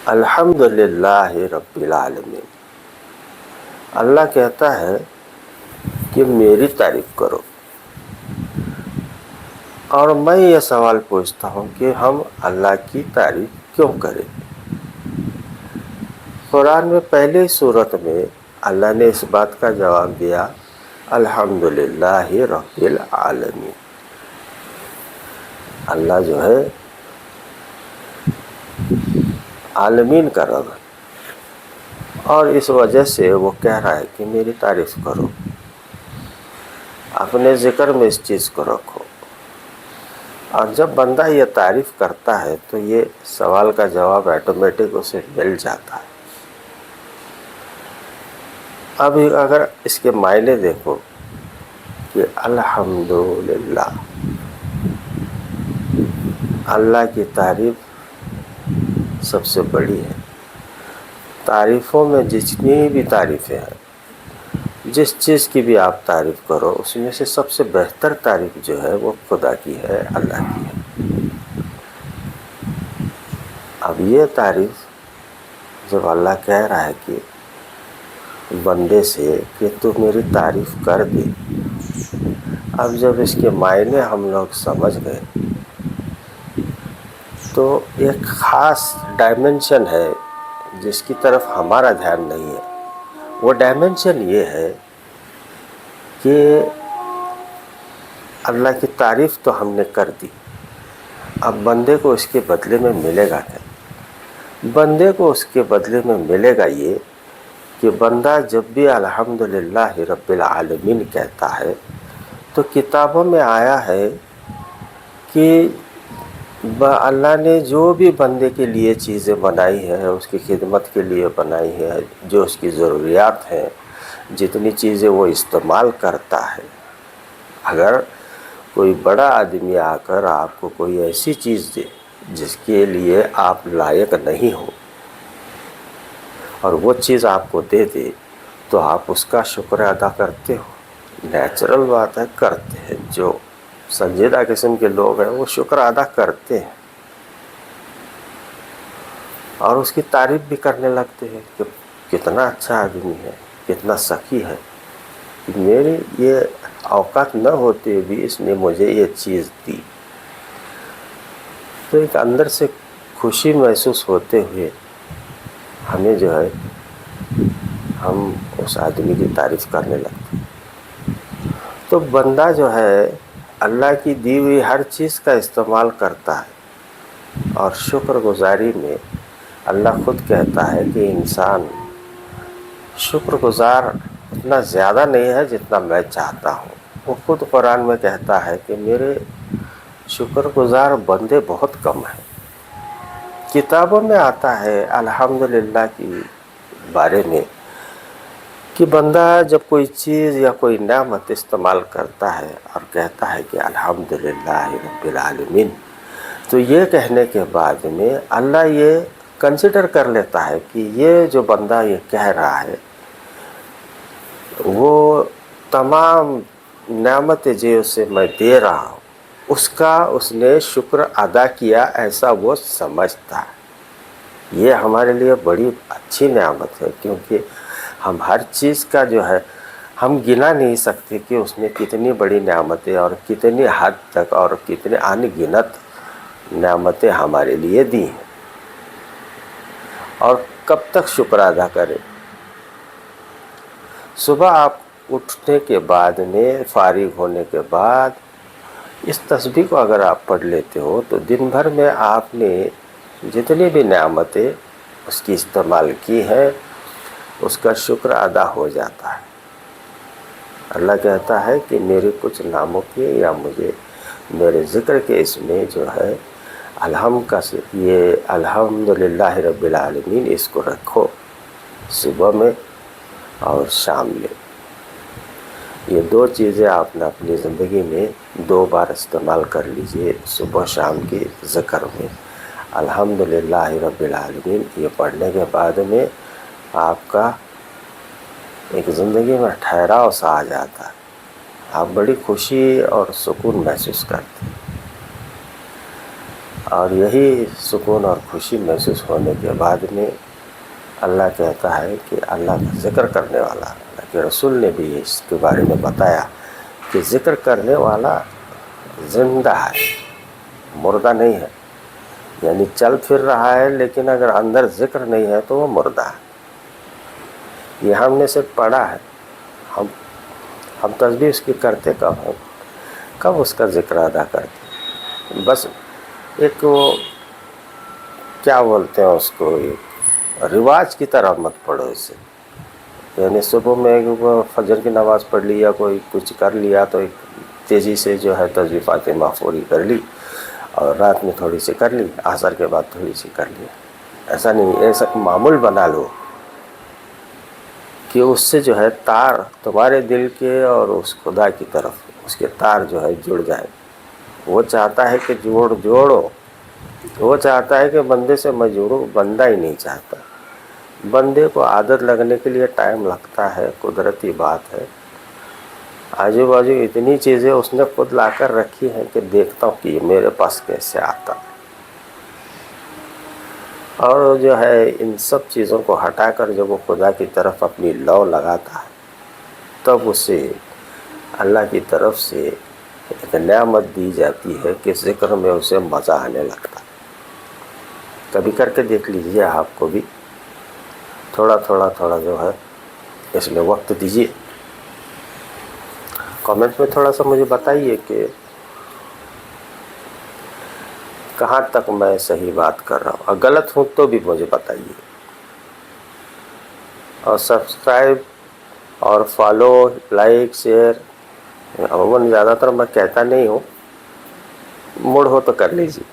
الحمدللہ رب العالمین۔ اللہ کہتا ہے کہ میری تعریف کرو، اور میں یہ سوال پوچھتا ہوں کہ ہم اللہ کی تعریف کیوں کریں؟ قرآن میں پہلے سورت میں اللہ نے اس بات کا جواب دیا، الحمدللہ رب العالمین۔ اللہ جو ہے عالمین کا رب ہے، اور اس وجہ سے وہ کہہ رہا ہے کہ میری تعریف کرو، اپنے ذکر میں اس چیز کو رکھو۔ اور جب بندہ یہ تعریف کرتا ہے تو یہ سوال کا جواب آٹومیٹک اسے مل جاتا ہے۔ اب اگر اس کے معنی دیکھو کہ الحمدللہ، اللہ کی تعریف سب سے بڑی ہے۔ تعریفوں میں جتنی بھی تعریفیں ہیں، جس چیز کی بھی آپ تعریف کرو، اس میں سے سب سے بہتر تعریف جو ہے وہ خدا کی ہے، اللہ کی ہے۔ اب یہ تعریف جب اللہ کہہ رہا ہے کہ بندے سے کہ تو میری تعریف کر دے، اب جب اس کے معنی ہم لوگ سمجھ گئے تو ایک خاص ڈائمنشن ہے جس کی طرف ہمارا دھیان نہیں ہے۔ وہ ڈائمنشن یہ ہے کہ اللہ کی تعریف تو ہم نے کر دی، اب بندے کو اس کے بدلے میں ملے گا کیا؟ بندے کو اس کے بدلے میں ملے گا یہ کہ بندہ جب بھی الحمدللہ رب العالمین کہتا ہے تو کتابوں میں آیا ہے کہ اللہ نے جو بھی بندے کے لیے چیزیں بنائی ہیں اس کی خدمت کے لیے بنائی ہے، جو اس کی ضروریات ہیں، جتنی چیزیں وہ استعمال کرتا ہے، اگر کوئی بڑا آدمی آ کر آپ کو کوئی ایسی چیز دے جس کے لیے آپ لائق نہیں ہو اور وہ چیز آپ کو دے دے تو آپ اس کا شکر ادا کرتے ہو؟ نیچرل بات ہے، کرتے ہیں۔ جو سنجیدہ قسم کے لوگ ہیں وہ شکر ادا کرتے ہیں اور اس کی تعریف بھی کرنے لگتے ہیں کہ کتنا اچھا آدمی ہے، کتنا سخی ہے، میری یہ اوقات نہ ہوتے بھی اس نے مجھے یہ چیز دی۔ تو ایک اندر سے خوشی محسوس ہوتے ہوئے ہمیں جو ہے ہم اس آدمی کی تعریف کرنے لگتے ہیں۔ تو بندہ جو ہے اللہ کی دی ہوئی ہر چیز کا استعمال کرتا ہے، اور شکر گزاری میں اللہ خود کہتا ہے کہ انسان شکر گزار اتنا زیادہ نہیں ہے جتنا میں چاہتا ہوں۔ وہ خود قرآن میں کہتا ہے کہ میرے شکر گزار بندے بہت کم ہیں۔ کتابوں میں آتا ہے الحمدللہ کی بارے میں کہ بندہ جب کوئی چیز یا کوئی نعمت استعمال کرتا ہے اور کہتا ہے کہ الحمدللہ رب العالمین، تو یہ کہنے کے بعد میں اللہ یہ کنسیڈر کر لیتا ہے کہ یہ جو بندہ یہ کہہ رہا ہے وہ تمام نعمتیں جو اسے میں دے رہا ہوں اس کا اس نے شکر ادا کیا، ایسا وہ سمجھتا ہے۔ یہ ہمارے لیے بڑی اچھی نعمت ہے، کیونکہ ہم ہر چیز کا جو ہے ہم گنا نہیں سکتے کہ اس نے کتنی بڑی نعمتیں اور کتنی حد تک اور کتنے ان گنت نعمتیں ہمارے لیے دی ہیں، اور کب تک شکر ادا کریں۔ صبح آپ اٹھنے کے بعد میں فارغ ہونے کے بعد اس تسبیح کو اگر آپ پڑھ لیتے ہو تو دن بھر میں آپ نے جتنی بھی نعمتیں اس کی استعمال کی ہے اس کا شکر ادا ہو جاتا ہے۔ اللہ کہتا ہے کہ میرے کچھ ناموں کے یا مجھے میرے ذکر کے اس میں جو ہے یہ الحمدللہ رب العالمین اس کو رکھو صبح میں اور شام میں۔ یہ دو چیزیں آپ نے اپنی زندگی میں 2 بار استعمال کر لیجئے، صبح شام کی ذکر میں الحمدللہ رب العالمین۔ یہ پڑھنے کے بعد میں آپ کا ایک زندگی میں ٹھہراؤ سا آ جاتا ہے، آپ بڑی خوشی اور سکون محسوس کرتے ہیں۔ اور یہی سکون اور خوشی محسوس ہونے کے بعد میں اللہ کہتا ہے کہ اللہ کا ذکر کرنے والا، اللہ کے رسول نے بھی اس کے بارے میں بتایا کہ ذکر کرنے والا زندہ ہے، مردہ نہیں ہے. یعنی چل پھر رہا ہے لیکن اگر اندر ذکر نہیں ہے تو وہ مردہ ہے. یہ ہم نے صرف پڑھا ہے. ہم تسبیح اس کی کرتے کب ہیں، کب اس کا ذکر ادا کرتے. بس ایک وہ کیا بولتے ہیں اس کو، ایک رواج کی طرح مت پڑھو اسے. یعنی صبح میں فجر کی نماز پڑھ لی یا کوئی کچھ کر لیا تو ایک تیزی سے جو ہے تسبیح فاطمہ پوری کر لی، اور رات میں تھوڑی سی کر لی، عصر کے بعد تھوڑی سی کر لی. ایسا نہیں، ایسا معمول بنا لو کہ اس سے جو ہے تار تمہارے دل کے اور اس خدا کی طرف اس کے تار جو ہے جڑ جائے. وہ چاہتا ہے کہ جوڑو، وہ چاہتا ہے کہ بندے سے میں جوڑوں، بندہ ہی نہیں چاہتا. بندے کو عادت لگنے کے لیے ٹائم لگتا ہے، قدرتی بات ہے. آجو باجو اتنی چیزیں اس نے خود لا کر رکھی ہیں کہ دیکھتا ہوں کہ یہ میرے پاس کیسے آتا. اور جو ہے ان سب چیزوں کو ہٹا کر جب وہ خدا کی طرف اپنی لو لگاتا ہے تب اسے اللہ کی طرف سے ایک نعمت دی جاتی ہے کہ ذکر میں اسے مزہ آنے لگتا. کبھی کر کے دیکھ لیجئے، آپ کو بھی تھوڑا تھوڑا جو ہے اس میں وقت دیجیے. کامنٹ میں تھوڑا سا مجھے بتائیے کہ کہاں تک میں صحیح بات کر رہا ہوں، اور غلط ہوں تو بھی مجھے بتائیے. اور سبسکرائب اور فالو، لائک، شیئر عموماً زیادہ تر میں کہتا نہیں ہوں، موڈ ہو تو کر لیجیے.